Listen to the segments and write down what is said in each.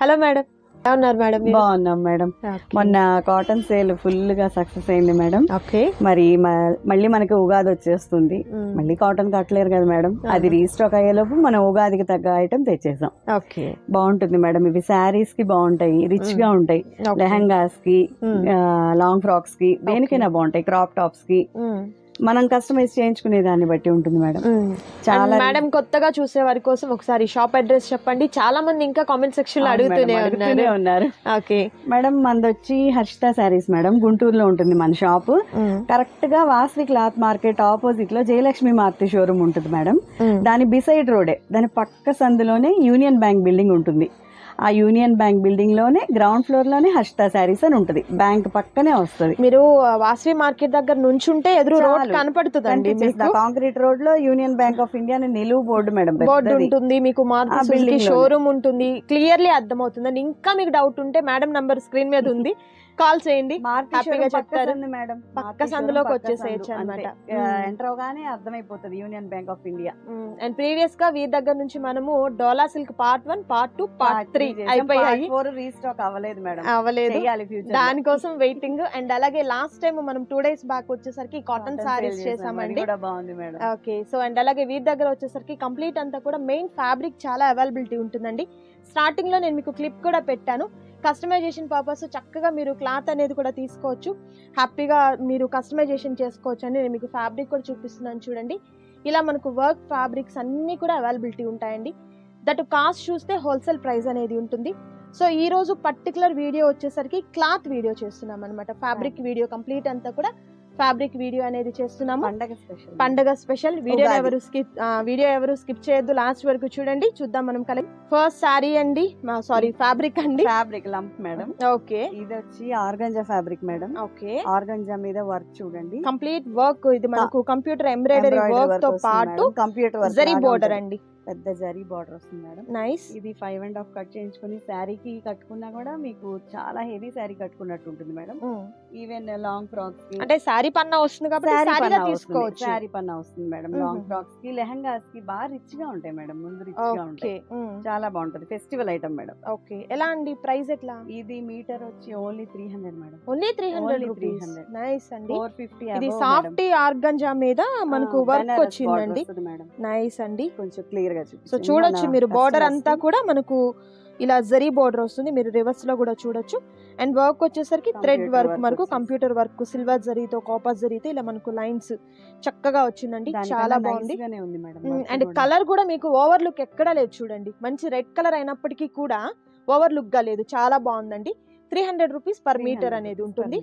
Hello madam, ఎలా ఉన్నారు madam మీరు? బాగున్నాం మేడం. మొన్న కాటన్ సేల్ ఫుల్ గా సక్సెస్ అయింది మేడం. ఓకే. మరి మళ్ళీ మనకి ఉగాది వచ్చేస్తుంది. మళ్ళీ కాటన్ కట్టలేరు కదా మేడం. అది రీస్టాక్ అయ్యేలోపు మనం ఉగాదికి తగ్గ ఐటమ్ తెచ్చేసాం. ఓకే, బాగుంటుంది మేడం. ఇవి శారీస్ కి బాగుంటాయి, రిచ్ గా ఉంటాయి. లెహంగాస్ కి, లాంగ్ ఫ్రాక్స్ కి, దేనికైనా బాగుంటాయి. క్రాప్ టాప్స్ కి మనం కస్టమైజ్ చేయించుకునే దాన్ని బట్టి ఉంటుంది మేడం. చాలా మేడం, కొత్తగా చూసే వారి కోసం ఒకసారి షాప్ అడ్రస్ చెప్పండి. చాలా మంది ఇంకా కామెంట్ సెక్షన్ లో అడుగుతూనే ఉన్నారు. ఓకే మేడం, మనది వచ్చి హర్షిత శారీస్ మేడం, గుంటూరులో ఉంటుంది మన షాప్. కరెక్ట్ గా వాసవి క్లాత్ మార్కెట్ ఆపోజిట్ లో జయలక్ష్మి మార్తి షోరూమ్ ఉంటుంది మేడం. దాని బిసైడ్ రోడే, దాని పక్క సందులోనే యూనియన్ బ్యాంక్ బిల్డింగ్ ఉంటుంది. ఆ యూనియన్ బ్యాంక్ బిల్డింగ్ లోనే గ్రౌండ్ ఫ్లోర్ లోనే హర్షిత శారీస్ అని ఉంటుంది. బ్యాంక్ పక్కనే వస్తుంది. మీరు వాసవి మార్కెట్ దగ్గర నుంచి ఉంటే ఎదురు రోడ్ కనపడుతుందండి. కాంక్రీట్ రోడ్ లో యూనియన్ బ్యాంక్ ఆఫ్ ఇండియా నిలువు బోర్డు మేడం, బోర్డు ఉంటుంది. మీకు మారుతి షోరూమ్ ఉంటుంది. క్లియర్లీ అర్థమవుతుందండి. ఇంకా మీకు డౌట్ ఉంటే మేడం నంబర్ స్క్రీన్ మీద ఉంది, కాల్ చేయండి. హ్యాపీగా చెప్తారు మేడం. పక్క సందులోకి వచ్చేసేయచ్చు అన్నమాట. ఎంటర్ అవగానే అర్థమైపోతుంది union bank of India. And previous గా వీరి దగ్గర నుంచి మనము డోలా సిల్క్ పార్ట్ 1, పార్ట్ 2, పార్ట్ 3 అయిపోయాయి. రీస్టాక్ అవ్వలేదు మేడం, అవ్వలేదు. దానికోసం వెయిటింగ్. అండ్ అలాగే లాస్ట్ టైం మనం 2 days బ్యాక్ వచ్చేసరికి కాటన్ సారీస్ చేసామండి. ఓకే. సో అండ్ అలాగే వీరి దగ్గర వచ్చేసరికి కంప్లీట్ అంతా కూడా మెయిన్ ఫ్యాబ్రిక్ చాలా అవైలబిలిటీ ఉంటుందండి. స్టార్టింగ్ లో నేను మీకు క్లిప్ కూడా పెట్టాను. కస్టమైజేషన్ పర్పస్ చక్కగా మీరు క్లాత్ అనేది కూడా తీసుకోవచ్చు, హ్యాపీగా మీరు కస్టమైజేషన్ చేసుకోవచ్చు అండి. నేను మీకు ఫ్యాబ్రిక్ కూడా చూపిస్తున్నాను చూడండి. ఇలా మనకు వర్క్ ఫ్యాబ్రిక్స్ అన్నీ కూడా అవైలబిలిటీ ఉంటాయండి. దట్ కాస్ట్ చూస్తే హోల్సేల్ ప్రైస్ అనేది ఉంటుంది. సో ఈ రోజు పర్టికులర్ వీడియో వచ్చేసరికి క్లాత్ వీడియో చేస్తున్నాం అనమాట. ఫ్యాబ్రిక్ వీడియో కంప్లీట్ అంతా కూడా ఫ్యాబ్రిక్ వీడియో అనేది చేస్తున్నాము. పండగ స్పెషల్ వీడియో ఎవరు స్కిప్ చేయొద్దు, లాస్ట్ వరకు చూడండి. చూద్దాం మనం ఫస్ట్ సారీ అండి, సారీ ఫ్యాబ్రిక్ అండి. Fabric lump madam. ఓకే, ఇది వచ్చి organza fabric madam. Okay, organza మీద వర్క్ చూడండి, కంప్లీట్ వర్క్. ఇది మనకు కంప్యూటర్ ఎంబ్రాయిడరీ వర్క్ తో పాటు కంప్యూటర్ జరీ బోర్డర్ అండి. పెద్ద జరీ బార్డర్ వస్తుంది మేడం. నైస్. ఇది 5.5 కట్ చేయించుకుని శారీకి కట్టుకున్నా కూడా మీకు చాలా హెవీ శారీ కట్టుకున్నట్టు ఉంటుంది మేడం. ఈవెన్ లాంగ్ ఫ్రాక్స్ కి, అంటే శారీ పన్నా వస్తుంది కాబట్టి శారీ పన్నా వస్తుంది మేడం. లాంగ్ ఫ్రాక్స్ కి, లెహంగాస్ కి బాగా రిచ్ గా ఉంటాయి మేడం. ముందు రిచ్ గా ఉంటాయి, చాలా బాగుంటది. Festival item madam. ఓకే, ఎలా అండి ప్రైస్ ఎట్లా? ఇది మీటర్ వచ్చి ఓన్లీ 300 మేడం. ఓన్లీ 300. నైస్ అండి. 450. ఇది సాఫ్ట్ ఆర్గంజా మీద మనకు వర్క్ వచ్చిందండి. నైస్ అండి. కొంచెం క్లియర్. సో చూడొచ్చు మీరు, బోర్డర్ అంతా కూడా మనకు ఇలా జరీ బోర్డర్ వస్తుంది. మీరు రివర్స్ లో కూడా చూడొచ్చు. అండ్ వర్క్ వచ్చేసరికి థ్రెడ్ వర్క్, మనకు కంప్యూటర్ వర్క్, సిల్వర్ జరీతో, కాపర్ జరీతో ఇలా మనకు లైన్స్ చక్కగా వచ్చిందండి. చాలా బాగుంది. అండ్ కలర్ కూడా మీకు ఓవర్ లుక్ ఎక్కడా లేదు చూడండి. మంచి రెడ్ కలర్ అయినప్పటికీ కూడా ఓవర్ లుక్ గా లేదు. చాలా బాగుందండి. 300 రూపీస్ పర్ మీటర్ అనేది ఉంటుంది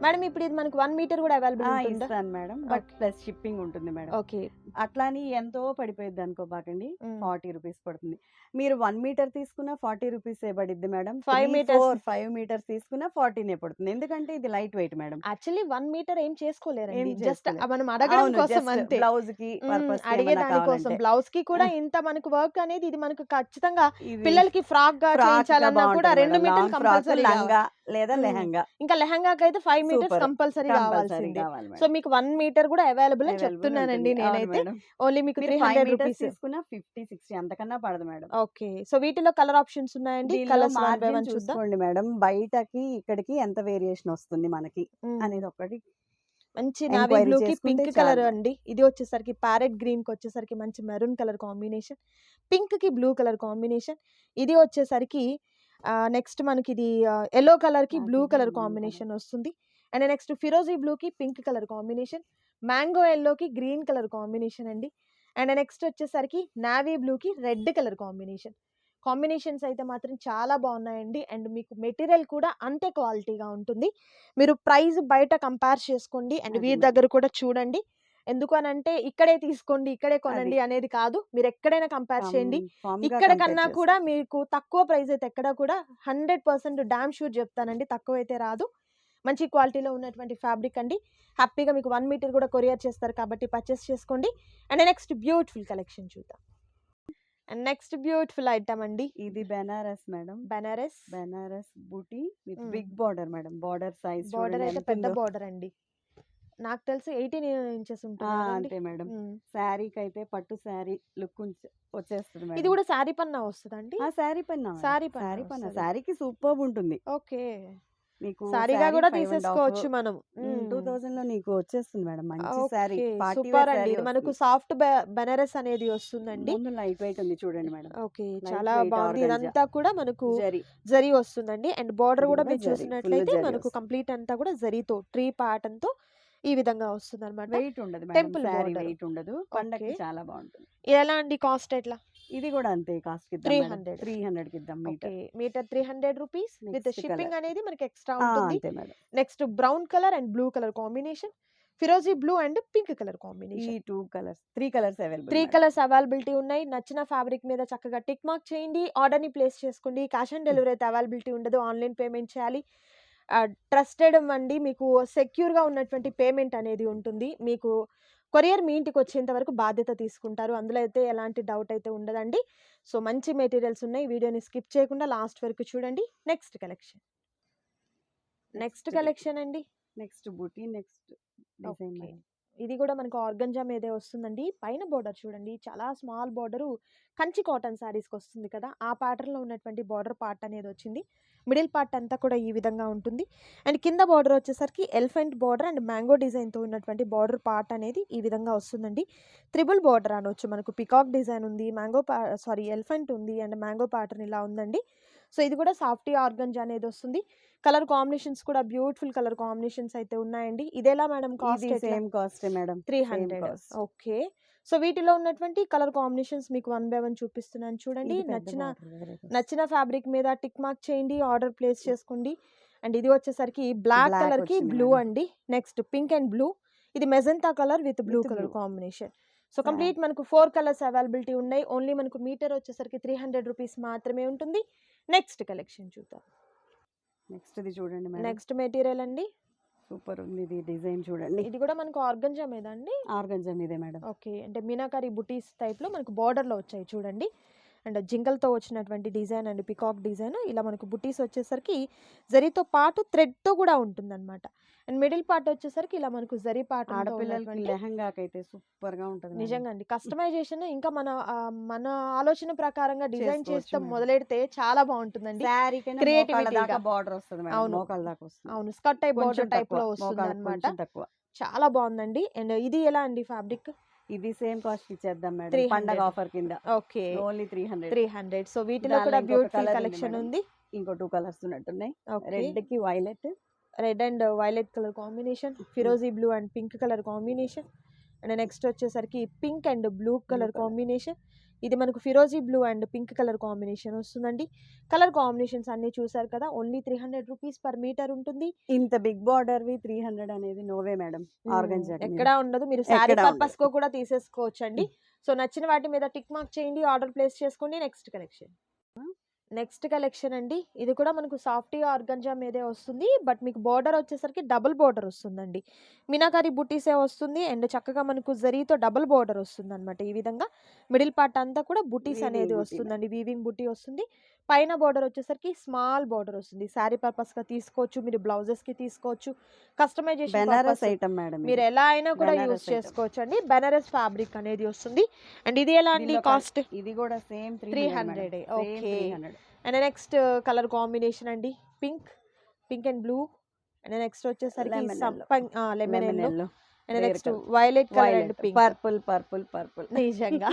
మేడం. ఇప్పుడు ఇది మనకు 1 మీటర్ కూడా అవైలబుల్ ఉంటుందా మేడం? బట్ ప్లస్ షిప్పింగ్ ఉంటుంది మేడం. ఓకే, అట్లాని ఎంతో పడిపోయింది అనుకోబాకండి. 40 రూపీస్ పడుతుంది. మీరు 1 మీటర్ తీసుకున్నా 40 రూపీస్ పడిద్ది మేడం. 5 మీటర్స్ తీసుకున్నా 14 పడుతుంది. ఎందుకంటే ఇది light weight madam. Actually 1 meter ఏం చేసుకోలేరు, జస్ట్ మనం అడగడం కోసం అంతే. బ్లౌజ్ కి అడిగే దానికోసం. బ్లౌజ్ కి కూడా ఇంత మనకు వర్క్ అనేది ఇది మనకు ఖచ్చితంగా పిల్లలకి ఫ్రాక్ గా చేయించాలన్నా కూడా 2 మీటర్ కంపల్సరీ, లేదా లెహంగా. ఇంకా లెహంగాకి అయితే 5 మీటర్స్ కంపల్సరీ కావాల్సిందే. సో మీకు 1 మీటర్ కూడా అవైలబుల్ అని చెప్తున్నానండి నేనైతే. ఓన్లీ మీకు 300 రూపీస్ తీసుకున్నా 50-60 అంతకన్నా పడదు మేడం. ఓకే, సో వీటిలో కలర్ ఆప్షన్స్ ఉన్నాయండి. కలర్స్ చూసుకోండి మేడం. బయటకి ఇక్కడికి ఎంత వేరియేషన్ వస్తుంది మనకి అనేది ఒకటి. మంచి నావీ బ్లూ కి పింక్ కలర్ అండి. ఇది వచ్చేసరికి ప్యారెట్ గ్రీన్ కి వచ్చేసరికి మంచి మెరూన్ కలర్ కాంబినేషన్, పింక్ కి బ్లూ కలర్ కాంబినేషన్. ఇది వచ్చేసరికి నెక్స్ట్ మనకి ఇది ఎల్లో కలర్ కి బ్లూ కలర్ కాంబినేషన్ వస్తుంది. అండ్ నెక్స్ట్ ఫిరోజీ బ్లూ కి pink colour combination, mango yellow కి గ్రీన్ కలర్ కాంబినేషన్ అండి. అండ్ నెక్స్ట్ వచ్చేసరికి నావీ బ్లూ కి రెడ్ కలర్ కాంబినేషన్స్ అయితే మాత్రం చాలా బాగున్నాయండి. అండ్ మీకు మెటీరియల్ కూడా అంతే క్వాలిటీగా ఉంటుంది. మీరు ప్రైస్ బయట కంపేర్ చేసుకోండి అండ్ వీరి దగ్గర కూడా చూడండి. ఎందుకు అని అంటే ఇక్కడే తీసుకోండి, ఇక్కడే కొనండి అనేది కాదు. మీరు ఎక్కడైనా కంపేర్ చేయండి. ఇక్కడ కన్నా కూడా మీకు తక్కువ ప్రైస్ అయితే ఎక్కడ కూడా 100% డామ్ షూర్ చెప్తానండి, తక్కువ అయితే రాదు. మంచి క్వాలిటీలో ఉన్నటువంటి ఫ్యాబ్రిక్ అండి. హ్యాపీగా మీకు 1 మీటర్ కూడా కొరియర్ చేస్తారు కాబట్టి పర్చేస్ చేసుకోండి. అండ్ నెక్స్ట్ బ్యూటిఫుల్ కలెక్షన్ చూద్దాం. అండ్ నెక్స్ట్ బ్యూటిఫుల్ ఐటమ్ అండి. ఇది బెనారస్ మేడం. బెనారస్ బూటీ with big border madam. Border size border అయితే పెద్ద బార్డర్ అండి. నాకు తెలిసి 18 ఇంచెస్ ఉంటుంది కదండి. అంతే మేడం. ఉమ్. శారీకి అయితే పట్టు శారీ లుక్ వచ్చేస్తుంది ఇది మేడం. కూడా శారీ పన్నా వస్తుందండి. శారీ పన్నా మేడం. శారీ పన్నా శారీ పన్నా వస్తది. శారీకి సూపర్బ్ ఉంటుంది. ఓకే. మీకు శారీగా శారీ కూడా 5.5 తీసేసుకోవచ్చు మనం. 2000లో నీకు వచ్చేస్తుంది మేడం. మంచి sari, okay, party super wear అండి. శారీ ఇది మనకు వస్తుంది. సాఫ్ట్ బెనారస్ అనేది వస్తుందండి. ముందు లైట్ వెయిట్ ఉంది చూడండి మేడం. ఓకే, లైట్ చాలా వెయిట్ బాగుంది. ఆర్గంజా ఇదంతా కూడా మనకు జరీ. జరీ వస్తుందండి. అండ్ బార్డర్ ఇది కూడా కూడా మీరు జరీ, ఫుల్ చూసినట్లయితే జరీ మనకు వస్తుంది. కంప్లీట్ అంతా కూడా జరీతో ట్రీ ప్యాటర్న్ తో ఈ విధంగా వస్తుంది అనమాట. వెయిట్ ఉండదు madam. Temple sari border. Weight ఉండదు. ఓకే, పండక్కి చాలా బాగుంటుంది. ఎలా అండి కాస్ట్ ఎట్లా? ఇది కూడా అంతే కాస్ట్ కి ఇద్దాం మేడం. 300. 300 కి ఇద్దాం okay, metre. Metre 300 rupees with next shipping colour అనేది మనకి ఎక్స్ట్రా ఉంటుంది. అంతే madam. Next brown colour and blue colour combination, ఫిరోజీ బ్లూ అండ్ పింక్ కలర్ ఈ combination. 2 colours 3 colours available 3 madam. Colours availability ఉన్నాయి. నచ్చిన ఫ్యాబ్రిక్ మీద చక్కగా టిక్ మార్క్ చేయండి, ఆర్డర్ని ప్లేస్ చేసుకోండి. క్యాష్ ఆన్ డెలివరీ అయితే అవైలబిలిటీ ఉండదు, ఆన్లైన్ పేమెంట్ చేయాలి. ట్రస్టెడ్ అండి, మీకు సెక్యూర్గా ఉన్నటువంటి పేమెంట్ అనేది ఉంటుంది. మీకు కొరియర్ మీ ఇంటికి వచ్చేంత వరకు బాధ్యత తీసుకుంటారు, అందులో అయితే ఎలాంటి డౌట్ అయితే ఉండదండి. సో మంచి మెటీరియల్స్ ఉన్నాయి, వీడియోని స్కిప్ చేయకుండా లాస్ట్ వరకు చూడండి. నెక్స్ట్ కలెక్షన్ అండి. నెక్స్ట్ బూటీ, నెక్స్ట్ డిజైన్ ఓకే, మేడం. ఇది కూడా మనకు ఆర్గంజా మీదే వస్తుందండి. పైన బోర్డర్ చూడండి, చాలా స్మాల్ బోర్డరు, కంచి కాటన్ శారీస్కి వస్తుంది కదా, ఆ ప్యాటర్న్లో ఉన్నటువంటి బార్డర్ పార్ట్ అనేది వచ్చింది. మిడిల్ పార్ట్ అంతా కూడా ఈ విధంగా ఉంటుంది. అండ్ కింద బార్డర్ వచ్చేసరికి ఎలిఫెంట్ బార్డర్ అండ్ మ్యాంగో డిజైన్తో ఉన్నటువంటి బార్డర్ పార్ట్ అనేది ఈ విధంగా వస్తుందండి. త్రిబుల్ బార్డర్ అనొచ్చు, మనకు పికాక్ డిజైన్ ఉంది, ఎలిఫెంట్ ఉంది అండ్ మ్యాంగో ప్యాటర్న్ ఇలా ఉందండి. సో ఇది కూడా సాఫ్టీ ఆర్గంజా అనేది వస్తుంది. కలర్ కాంబినేషన్స్ కూడా బ్యూటిఫుల్ కలర్ కాంబినేషన్స్ అయితే ఉన్నాయండి. ఇదేలా మేడం కాస్ట్? ఇది same cost madam. 300. Okay, so వీటిలో ఉన్నటువంటి కలర్ కాంబినేషన్స్ మీకు 1 by 1 చూపిస్తున్నాను చూడండి. ఇది పెద్ద border వేరే వస్తుంది. నచ్చిన ఫ్యాబ్రిక్ మీద టిక్ మార్క్ చేయండి, ఆర్డర్ ప్లేస్ చేసుకోండి. అండ్ ఇది వచ్చేసరికి బ్లాక్ Black కలర్ కి వచ్చింది బ్లూ మేడం. అండి. నెక్స్ట్ పింక్ అండ్ బ్లూ, ఇది magenta colour with blue With colour blue. Combination. So complete మనకు 4 కలర్స్ అవైలబిలిటీ ఉన్నాయి. ఓన్లీ మనకు మీటర్ వచ్చేసరికి 300 రూపీస్ మాత్రమే ఉంటుంది. నెక్స్ట్ కలెక్షన్ చూద్దాం. నెక్స్ట్ ఇది చూడండి మేడం. నెక్స్ట్ మెటీరియల్ అండి. సూపర్ ఉంది ఇది డిజైన్ చూడండి. ఇది కూడా మనకు ఆర్గంజా మీద అండి. ఆర్గంజా మీదే మేడం. ఓకే, అంటే మీనాకారి బుటీస్ టైప్లో మనకు బార్డర్లో వచ్చాయి చూడండి. అండ్ జింకల్తో వచ్చినటువంటి డిజైన్ అండ్ పికాక్ డిజైన్, ఇలా మనకు బుటీస్ వచ్చేసరికి జరీతో పాటు థ్రెడ్తో కూడా ఉంటుందన్నమాట. అండ్ మిడిల్ పార్ట్ వచ్చేసరికి ఇలా మనకు జరీ పార్ట్ ఆడపిల్లలకి లెహంగాకి అయితే సూపర్ గా ఉంటుంది మేడం. నిజంగా అండి. కస్టమైజేషన్ ఇంకా మన ఆలోచన ప్రకారంగా డిజైన్ చేసుకోవచ్చు చేస్తే మేడం. మొదలెడితే చాలా బాగుంటుందండి. శారీ కన్నా Creativity మోకాళ్ళ దాకా గా. బార్డర్ వస్తుంది మేడం. అవును. మోకాళ్ళ దాకా వస్తుంది. అవును, స్కర్ట్ టైప్ కొంచెం బార్డర్ టైప్ లో తక్కువ, వస్తుంది మోకాళ్ళ అనమాట. కొంచెం తక్కువ. చాలా బాగుందండి. అండ్ ఇది ఎలా అండి ఫ్యాబ్రిక్? ఇది సేమ్ కాస్ట్ ఇచ్చేద్దాం మేడం. 300. పండగ ఆఫర్ కింద ఓకే, ఓన్లీ 300. 300. సో వీటిలో దానిలో కూడా ఇంకొక బ్యూటిఫుల్ colour ఉంది కలెక్షన్ మేడం. ఉంది. ఇంకో 2 కలర్స్ ఉన్నట్టున్నాయి. ఓకే, రెడ్ కి violet, red and violet colour combination, ఫిరోజీ blue and pink colour combination. And next వచ్చేసరికి pink and blue colour colour. Combination. ఇది మనకు ఫిరోజీ blue and pink colour combination వస్తుందండి. కలర్ కాంబినేషన్స్ అన్ని చూసారు కదా, ఓన్లీ 300 రూపీస్ పర్ మీటర్ ఉంటుంది. ఇంత బిగ్ బార్డర్ వి 300 అనేది నోవే మేడం. ఆర్గంజా ఎక్కడా ఉండదు, మీరు శారీ ఎక్కడా పర్పస్ కు కూడా తీసేసుకోవచ్చు అండి. సో నచ్చిన వాటి మీద టిక్ మార్క్ చేయండి, ఆర్డర్ ప్లేస్ చేసుకోండి. నెక్స్ట్ కలెక్షన్ అండి. ఇది కూడా మనకు సాఫ్టీ ఆర్గంజా మీదే వస్తుంది, బట్ మీకు బార్డర్ వచ్చేసరికి డబుల్ బార్డర్ వస్తుందండి. మీనాకారి బుటీసే వస్తుంది అండ్ చక్కగా మనకు జరీతో డబుల్ బార్డర్ వస్తుంది అనమాట. ఈ విధంగా మిడిల్ పార్ట్ అంతా కూడా బుటీస్ Weaving అనేది booty వస్తుందండి, వీవింగ్ బుటీ వస్తుంది. పైన బార్డర్ వచ్చేసరికి స్మాల్ బార్డర్ వస్తుంది. శారీ పర్పస్ గా తీసుకోవచ్చు, మీరు బ్లౌజెస్ కి తీసుకోవచ్చు. Customization Banaras item madam. మీరు ఎలా అయినా కూడా బెనారస్ యూస్ item. చేసుకోవచ్చు అండి. బెనారస్ ఫ్యాబ్రిక్ అనేది వస్తుంది. అండ్ ఇది ఎలా అండి కాస్ట్? ఇది కూడా same 300. Okay. 300. And next colour combination అండి, pink and blue. And next వచ్చేసరికి Lemon lemon Lemon yellow. yellow. And Rare next colour. Violet colour and Violet, pink. Purple. నిజంగా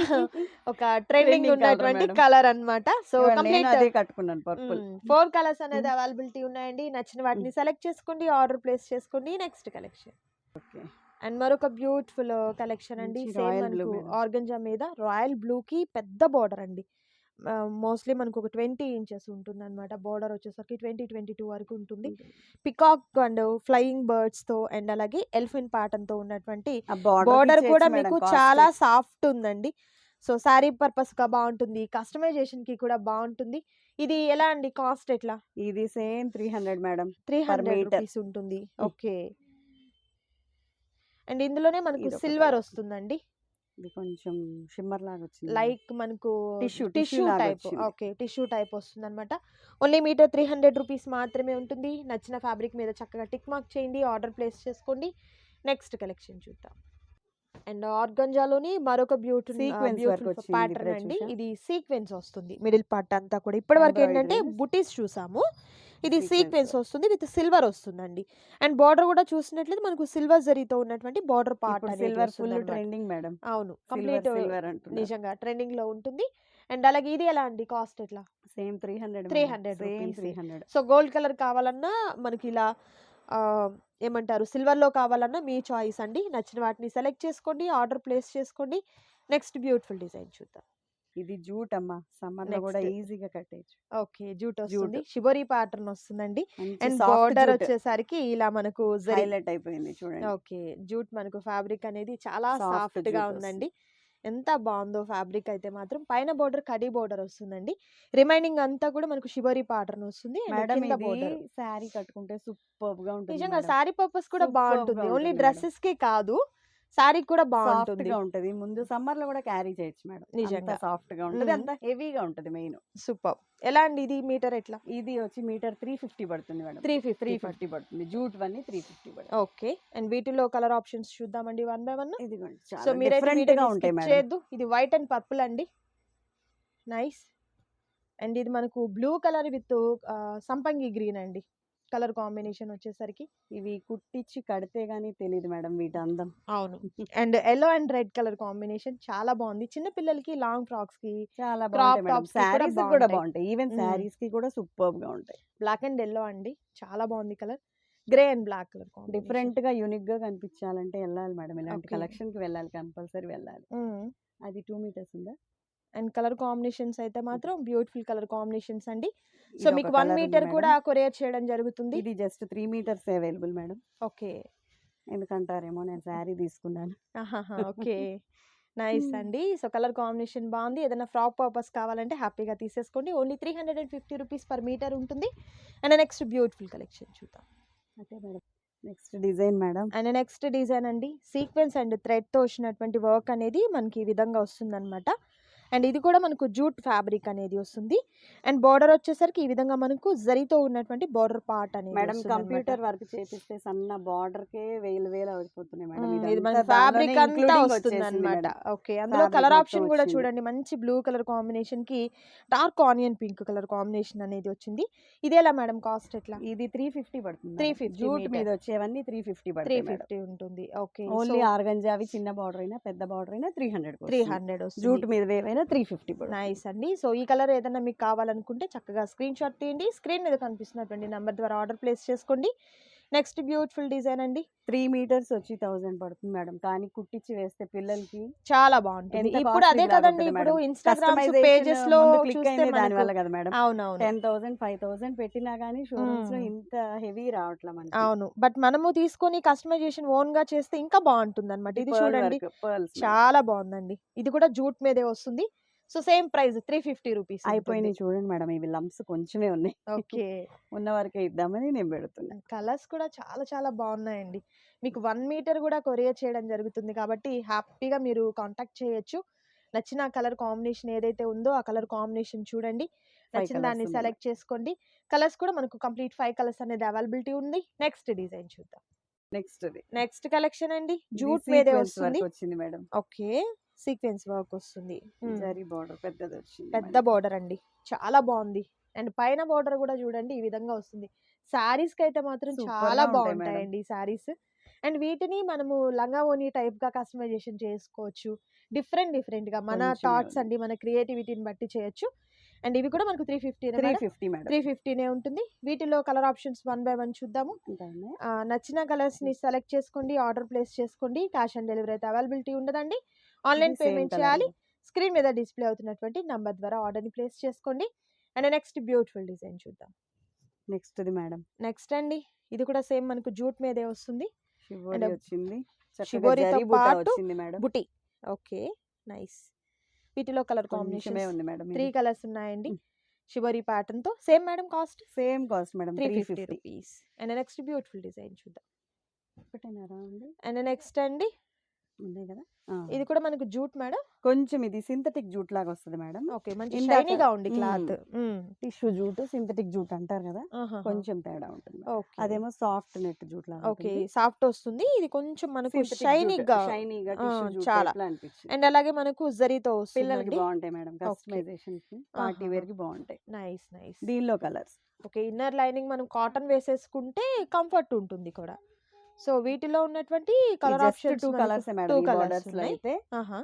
ఒక ట్రెండింగ్ Trending colour ఉన్నటువంటి madam. కలర్ అన్నమాట. So ఇవాళ నేను complete అదే కట్టుకున్నాను పర్పుల్. 4 కలర్స్ అనేది అవైలబిలిటీ ఉన్నాయండి. నచ్చిన వాటిని సెలెక్ట్ చేసుకోండి, ఆర్డర్ ప్లేస్ చేసుకోండి. Next collection okay. అండ్ మరొక బ్యూటిఫుల్ కలెక్షన్ అండి. మంచి సేమ్ royal blue మనకు మీద. ఆర్గంజా మీద రాయల్ బ్లూ కి పెద్ద బార్డర్ అండి. మోస్ట్లీ మనకు ఒక 20 ఇంచెస్ ఉంటుంది అనమాట. బార్డర్ వచ్చేసరికి 20-22 వరకు ఉంటుంది. పికాక్ అండ్ ఫ్లయింగ్ బర్డ్స్ తో అండ్ అలాగే ఎలిఫెంట్ ప్యాటర్న్ తో ఉన్నటువంటి ఆ border బార్డర్ కి కూడా ఇచ్చేయచ్చు మీకు మేడం, cost. చాలా సాఫ్ట్ ఉందండి. సో శారీ పర్పస్ గా బాగుంటుంది, కస్టమైజేషన్ కి కూడా బాగుంటుంది. ఇది ఎలా అండి కాస్ట్ ఎట్లా? ఇది సేమ్ 300 మేడం. 300 meter. రూపీస్ ఉంటుంది. ఓకే. అండ్ ఇందులోనే మనకు ఇదొక సిల్వర్ colour. వస్తుందండి, ఇది కొంచెం షిమ్మర్ లాగా వచ్చింది. లైక్ మనకు Tissue టిష్యూ లాగా టైప్. వచ్చింది. ఓకే, టిష్యూ టైప్ వస్తుంది అనమాట. ఓన్లీ మీటర్ 300 రూపీస్ మాత్రమే ఉంటుంది. నచ్చిన ఫ్యాబ్రిక్ మీద చక్కగా టిక్ మార్క్ చేయండి, ఆర్డర్ ప్లేస్ చేసుకోండి. నెక్స్ట్ కలెక్షన్ చూద్దాం. అండ్ ఆర్గంజాలోని మరొక సీక్వెన్స్ వర్క్ బ్యూటిఫుల్ వచ్చింది ప్యాటర్న్ అండి. ప్రత్యూష. ఇది సీక్వెన్స్ వస్తుంది మిడిల్ పార్ట్ అంతా కూడా. ఇప్పటి వరకు ఏంటంటే Embroideries. బుటీస్ చూసాము, ఇది Sequence సీక్వెన్స్ work. వస్తుంది విత్ సిల్వర్ వస్తుందండి. అండ్ బార్డర్ కూడా చూసినట్లయితే మనకు సిల్వర్ జరీతో ఉన్నటువంటి బార్డర్ పార్ట్ ఇప్పుడు అనేది సిల్వర్ వస్తుంది ఫుల్ అన్నమాట. Trending madam. అవును, సిల్వర్ కంప్లీట్ సిల్వర్ అంటున్నారు. నిజంగా ట్రెండింగ్ లో ఉంటుంది. అండ్ అలాగే ఇది ఎలా అండి, కాస్ట్ ఎట్లా? Same 300 300 same rupees. 300. So gold colour కావాలన్నా మనకి ఇలా ఆ, ఏమంటారు సిల్వర్లో కావాలన్నా మీ చాయిస్ అండి. నచ్చిన వాటిని సెలెక్ట్ చేసుకోండి, ఆర్డర్ ప్లేస్ చేసుకోండి. నెక్స్ట్ బ్యూటిఫుల్ డిజైన్ చూద్దాం. ఇది జూట్ అమ్మా, సమ్మర్ లో కూడా నెక్స్ట్ ఈజీగా కట్టేయచ్చు. ఓకే, జూట్ జూట్ వస్తుంది, షిబోరి ప్యాటర్న్ వస్తుందండి. మంచి అండ్ సాఫ్ట్ బార్డర్ జూట్ వచ్చేసరికి ఇలా మనకు జరీ. హైలైట్ అయిపోయింది చూడండి. ఓకే, జూట్ మనకు ఫ్యాబ్రిక్ అనేది చాలా సాఫ్ట్ సాఫ్ట్ గా జూట్ ఉందండి. ఎంత బాగుందో ఫ్యాబ్రిక్ అయితే మాత్రం. పైన బోర్డర్ కడీ బోర్డర్ వస్తుందండి, రిమైనింగ్ అంతా కూడా మనకు షిబోరి ప్యాటర్న్ వస్తుంది. and మేడం కింద ఇది బోర్డర్ శారీ కట్టుకుంటే సూపర్ గా ఉంటుంది నిజంగా మేడం. శారీ పర్పస్ కూడా Superb గా బాగుంటుంది. ఓన్లీ ఉంటుంది మేడం. డ్రెస్సెస్ కి కాదు, శారీ కూడా సాఫ్ట్ బాగుంటుంది. గా ఉంటది. ముందు సమ్మర్ లో కూడా క్యారీ చేయొచ్చు మేడం. నిజంగా. అంత సాఫ్ట్ గా ఉంటది, మ్మ్. అంత హెవీగా ఉంటది. Main super. ఎలా అండి ఇది మీటర్ ఎట్లా? ఇది వచ్చి మీటర్ 350 పడుతుంది మేడం. 350 350 పడుతుంది. జూట్ వన్ 350 పడుతుంది. ఓకే. అండ్ వీటిలో కలర్ ఆప్షన్స్ చూద్దామండి వన్ బై వన్. ఇదిగోండి సో చాలా మీరైతే డిఫరెంట్ గా వీటిని ఉంటాయి skip మేడం. చేయొద్దు. ఇది వైట్ అండ్ పర్పుల్ అండి, నైస్. అండ్ ఇది మనకు బ్లూ కలర్ విత్ సంపంగి గ్రీన్ అండి కలర్ కాంబినేషన్ వచ్చేసరికి. ఇవి కుట్టించి కడితే గానీ తెలియదు మేడం వీటి అందం. అవును. And yellow and red colour combination చాలా బాగుంది. చిన్న పిల్లలకి లాంగ్ ఫ్రాక్స్ కి, చాలా క్రాప్ బాగుంటాయి మేడం. టాప్స్ కి కూడా శారీస్ కూడా బాగుంటాయి. బాగుంటాయి. ఈవెన్ మ్మ్. శారీస్ కి కూడా సూపర్ గా ఉంటాయి. బ్లాక్ అండ్ ఎల్లో అండి, చాలా బాగుంది colour. Grey and black colour combination. Different గా యూనిక్ గా కనిపించాలంటే వెళ్ళాలి మేడం, ఇలాంటి ఓకే. కలెక్షన్ కి వెళ్ళాలి, కంపల్సరీ వెళ్ళాలి. అది 2 మీటర్స్ ఉందా? అండ్ కలర్ కాంబినేషన్స్ అయితే మాత్రం బ్యూటిఫుల్ కలర్ కాంబినేషన్స్ అండి. సో ఇది ఒక మీకు 1 కలర్ ఉంది మీటర్ కూడా మేడం. కొరియర్ చేయడం జరుగుతుంది. ఇది just 3 metres available madam. Okay. ఎందుకంటారేమో నేను శారీ తీసుకున్నాను. ఆహాహా, ఓకే. నైస్ అండి. సో కలర్ కాంబినేషన్ బాగుంది. ఏదైనా ఫ్రాక్ పర్పస్ కావాలంటే హ్యాపీగా తీసేసుకోండి. ఓన్లీ 350 రూపీస్ పర్ మీటర్ ఉంటుంది. అండ్ నెక్స్ట్ బ్యూటిఫుల్ కలెక్షన్ చూద్దాం. అదే madam next design madam. And next design అండి, సీక్వెన్స్ అండ్ థ్రెడ్తో వచ్చినటువంటి వర్క్ అనేది మనకి ఈ విధంగా వస్తుందన్నమాట. అండ్ ఇది కూడా మనకు జూట్ ఫ్యాబ్రిక్ అనేది వస్తుంది. అండ్ బార్డర్ వచ్చేసరికి ఈ విధంగా మనకు జరీతో ఉన్నటువంటి బార్డర్ పార్ట్ అనేది మేడం వస్తుందన్నమాట. కంప్యూటర్ వర్క్ చేపిస్తే సన్న బార్డర్ కే వేలు వేలు అయిపోతున్నాయి మేడం. ఇది మన ఇదంతా ఫ్యాబ్రిక్ దానిలోనే అంతా including వస్తుంది వచ్చేసింది అనమాట. మేడం. ఓకే. అందులో Fabric కలర్ మొత్తం ఆప్షన్ కూడా వచ్చింది. చూడండి, మంచి బ్లూ కలర్ కాంబినేషన్ కి dark onion pink colour combination అనేది వచ్చింది. ఇది ఎలా మేడం, కాస్ట్ ఎట్లా? ఇది 350 పడుతుంది. 350 జూట్ మీటర్. మీద వచ్చేవన్నీ 350 పడతాయి మేడం. 350 ఉంటుంది. ఓకే. ఓన్లీ ఆర్గంజావి చిన్న బార్డర్ అయినా పెద్ద బార్డర్ అయినా 300 300 వస్తుంది. జూట్ మీద వేవైనా 350 పడుతుంది. నైస్ అండి. సో ఈ కలర్ ఏదైనా మీకు కావాలనుకుంటే చక్కగా స్క్రీన్ షాట్ తీయండి, స్క్రీన్ మీద కనిపిస్తున్నటువంటి నెంబర్ ద్వారా ఆర్డర్ ప్లేస్ చేసుకోండి. నెక్స్ట్ బ్యూటిఫుల్ డిజైన్ అండి, 3 మీటర్స్ వచ్చి 1000 పడుతుంది మేడం. కానీ కుట్టించి వేస్తే పిల్లలకి చాలా బాగుంటుంది. ఎంత ఇప్పుడు అదే costly లాగా కదండి, ఉంటుంది ఇప్పుడు మేడం. ఇన్స్టాగ్రామ్ Customization పేజెస్ లో ముందు click చూస్తే అయింది దాని మనకు వల్ల కదా మేడం. అవునవును 10,000 5,000 పెట్టినా కానీ షోరూమ్స్ లో మ్మ్. ఇంత హెవీ రావట్లే మనకి. అవును. బట్ మనము తీసుకొని కస్టమైజేషన్ ఓన్ గా చేస్తే ఇంకా బాగుంటుంది అనమాట. ఇది చూడండి, పర్ల్స్ చాలా బాగుందండి. ఇది కూడా జూట్ మీదే వస్తుంది. సో సేమ్ ప్రైస్ 350 రూపీస్ అయిపోయినాయి చూడండి మేడం. ఇవి లంప్స్ కొంచెమే ఉన్నాయి. ఓకే. ఉన్న వరకే ఇద్దామని నేను పెడుతున్నా. కలర్స్ కూడా చాలా చాలా బాగున్నాయండి. మీకు 1 మీటర్ కూడా కొరియర్ చేయడం జరుగుతుంది కాబట్టి హ్యాపీగా మీరు కాంటాక్ట్ చేయొచ్చు. నచ్చిన కలర్ కాంబినేషన్ ఏదైతే ఉందో ఆ కలర్ కాంబినేషన్ చూడండి, 5 నచ్చిన colours దాన్ని ఉన్నాయి. సెలెక్ట్ చేసుకోండి. కలర్స్ కూడా మనకు కంప్లీట్ 5 కలర్స్ అనేది అవైలబిలిటీ ఉంది. నెక్స్ట్ డిజైన్ చూద్దాం. నెక్స్ట్ నెక్స్ట్ కలెక్షన్ అండి, ఇది జూట్ మీదే సీక్వెన్స్ వస్తుంది. వర్క్ వచ్చింది మేడం. ఓకే, సీక్వెన్స్ వర్క్ వస్తుంది. జరీ బార్డర్ పెద్దది వచ్చింది. పెద్ద బార్డర్ అండి, చాలా బాగుంది. అండ్ పైన బార్డర్ కూడా చూడండి ఈ విధంగా వస్తుంది. శారీస్ కి అయితే మాత్రం Super చాలా గా ఉంటాయి బాగుంటాయండి శారీస్. అండ్ వీటిని మనము లంగా ఓని టైప్ గా కస్టమైజేషన్ చేసుకోవచ్చు. డిఫరెంట్ గా మన కొంచెమే థాట్స్ ఉంది. అండి, మన క్రియేటివిటీని బట్టి చేయొచ్చు. అండ్ ఇవి కూడా మనకు 350 350 మేడం. 350 ఉంటుంది. వీటిలో కలర్ ఆప్షన్స్ 1 by 1 చూద్దాము. ఉంటాయి. నచ్చిన కలర్స్ ని సెలెక్ట్ చేసుకోండి, ఆర్డర్ ప్లేస్ చేసుకోండి. క్యాష్ ఆన్ డెలివరీ అయితే అవైలబిలిటీ ఉండదండి. ఆన్లైన్ ఇది same పేమెంట్ colour చేయాలి. ఇది. స్క్రీన్ మీద డిస్ప్లే అవుతున్నటువంటి నంబర్ ద్వారా ఆర్డర్ని ప్లేస్ చేసుకోండి. అండ్ నెక్స్ట్ బ్యూటిఫుల్ డిజైన్ చూద్దాం. Next the madam. నెక్స్ట్ అండి, ఇది కూడా సేమ్ మనకు జూట్ మీదే వస్తుంది. షిబోరి And వచ్చింది. చక్కగా షిబోరితో జరీ బూటా పాటు వచ్చింది మేడం. బుటీ. Okay, nice. వీటిలో కలర్ కొంచెమే కాంబినేషన్ ఉంది మేడం. 3 కలర్స్ ఉన్నాయండి. షిబోరి ప్యాటర్న్ తో same madam, cost same cost madam. 350 350. Rupees. And next beautiful design చూద్దాం. ఒకటేనారా అండి? అండ్ నెక్స్ట్ అండి, ఉన్నాయి కదా. ఇది కూడా మనకు జూట్ మేడం. కొంచెం ఇది సింథటిక్ జూట్ లాగా వస్తుంది మేడం. ఓకే, మంచి ఇందాక షైనీగా ఉంది cloth. Tissue jute, synthetic jute అంటారు కదా, కొంచెం తేడా ఉంటుంది. అదేమో సాఫ్ట్ నెట్ జూట్ లాగా. ఓకే, సాఫ్ట్ వస్తుంది. ఇది కొంచెం మనకు షైనీగా చాలా అనిపించింది. అండ్ అలాగే మనకు జరీతో పిల్లలకి బాగుంటాయి మేడం, కస్టమైజేషన్ కి, పార్టీ వేర్ కి బాగుంటాయి. Nice nice. దీనిలో కలర్స్ ఓకే, ఇన్నర్ లైనింగ్ మనం కాటన్ వేసేసుకుంటే కంఫర్ట్ ఉంటుంది కూడా. సో వీటిలో ఉన్నటువంటి కలర్ ఆప్షన్స్ 2 కలర్స్ మేడం. ఈ బోర్డర్స్ లో అయితే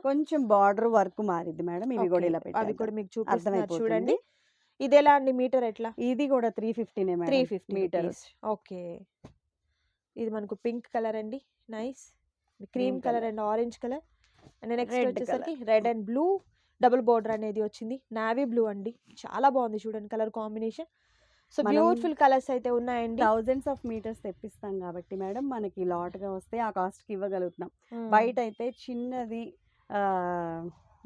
కొంచెం బార్డర్ వర్క్ మారింది మేడం. ఇవి కూడా ఇలా పెట్టారు, అవి కూడా మీకు చూపిస్తున్నారు చూడండి. ఇది ఎలా అండి, మీటర్ ఎట్లా? ఇది కూడా 350 మేడం, 350 మీటర్. ఓకే, ఇది మనకు పింక్ కలర్ అండి, nice. Cream colour and orange colour. And next వచ్చేసరికి red and blue double border అనేది వచ్చింది. నావీ బ్లూ అండి, చాలా బాగుంది చూడండి colour combination. So beautiful colours అయితే ఉన్నాయండి. థౌజండ్స్ ఆఫ్ మీటర్స్ తెప్పిస్తాం కాబట్టి మేడం మనకి లాట్ గా వస్తే ఆ కాస్ట్ కి ఇవ్వగలుగుతున్నాం. బయట అయితే చిన్నది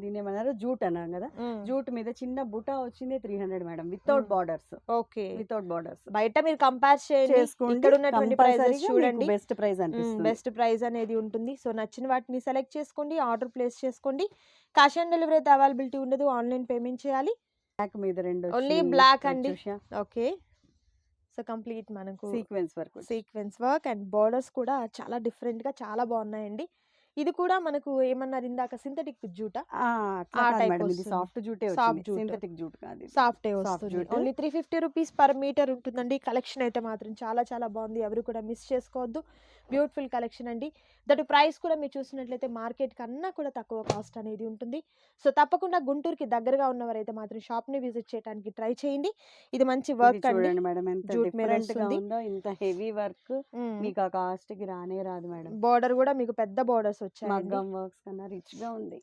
దీని ఏమన్నారు, జూట్ అన్నాం కదా, జూట్ మీద చిన్న బుటా వచ్చింది 300 madam, without borders. Okay, without borders. బయట మీరు కంపేర్ చేసుకుంటే ఇక్కడ ఉన్నటువంటి ప్రైసెస్ చూడండి, బెస్ట్ ప్రైస్ అనిపిస్తుంది. బెస్ట్ ప్రైస్ అనేది ఉంటుంది. సో నచ్చిన వాటిని సెలెక్ట్ చేసుకోండి, ఆర్డర్ ప్లేస్ చేసుకోండి. క్యాష్ ఆన్ డెలివరీ అయితే అవైలబిలిటీ ఉండదు, ఆన్లైన్ పేమెంట్ చేయాలి. బ్లాక్ మీద రెండు, ఓన్లీ బ్లాక్ అండి. ఓకే, సో కంప్లీట్ మనకు సీక్వెన్స్ వర్క్ అండ్ బోర్డర్స్ కూడా చాలా డిఫరెంట్ గా చాలా బాగున్నాయండి. ఇది కూడా మనకు ఏమన్నారు ఇందాక, సింథటిక్ జూటా? సాఫ్ట్ జూటే, సింథటిక్ జూట్ కాదు, సాఫ్టే వస్తుంది. ఓన్లీ 350 రూపీస్ పర్ మీటర్ ఉంటుందండి. కలెక్షన్ అయితే మాత్రం చాలా చాలా బాగుంది, ఎవరు కూడా మిస్ చేసుకోవద్దు. బ్యూటిఫుల్ కలెక్షన్ అండి. దట్ ప్రైస్ కూడా మీరు చూసినట్లయితే మార్కెట్ కన్నా కూడా తక్కువ కాస్ట్ అనేది ఉంటుంది. సో తప్పకుండా గుంటూరుకి దగ్గరగా ఉన్నవారైతే మాత్రం షాప్ ని విజిట్ చేయడానికి ట్రై చేయండి. ఇది మంచి వర్క్ అండి మేడం, ఎంత డిఫరెంట్ గా ఉందో, ఇంత హెవీ వర్క్ మీకు ఆ కాస్ట్ కి రానే రాదు మేడం. బోర్డర్ కూడా మీకు పెద్ద బోర్డర్స్ వచ్చాయి, మగ్గం వర్క్స్ కన్నా రిచ్ గా ఉంది.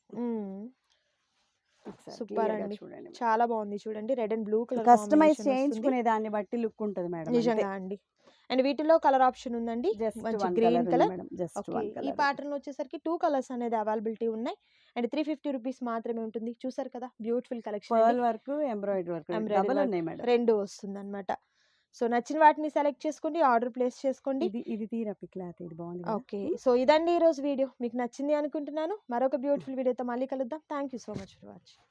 సూపర్ అండి, చాలా బాగుంది చూడండి. Red and blue colour customize చేయించుకునే దాన్ని బట్టి లుక్ ఉంటుంది మేడం. నిజంగా అండి. అండ్ వీటిలో కలర్ ఆప్షన్ ఉందండి, గ్రీన్ కలర్. ఈ ప్యాటర్న్ వచ్చేసరికి 2 కలర్స్ అనేది అవైలబిలిటీ ఉన్నాయి. అండ్ 350 రూపీస్ మాత్రమే ఉంటుంది. చూసారు కదా, beautiful collection. Pearl work, embroidery work రెండు వస్తుంది అనమాట. సో నచ్చిన వాటిని సెలెక్ట్ చేసుకోండి, ఆర్డర్ ప్లేస్ చేసుకోండి. ఇది తీరపి క్లాత్, ఇది బాగుంది. ఓకే, సో ఇదండి ఈ రోజు వీడియో. మీకు నచ్చింది అనుకుంటున్నాను. మరొక బ్యూటిఫుల్ వీడియోతో మళ్ళీ కలుద్దాం. Thank you so much for watching.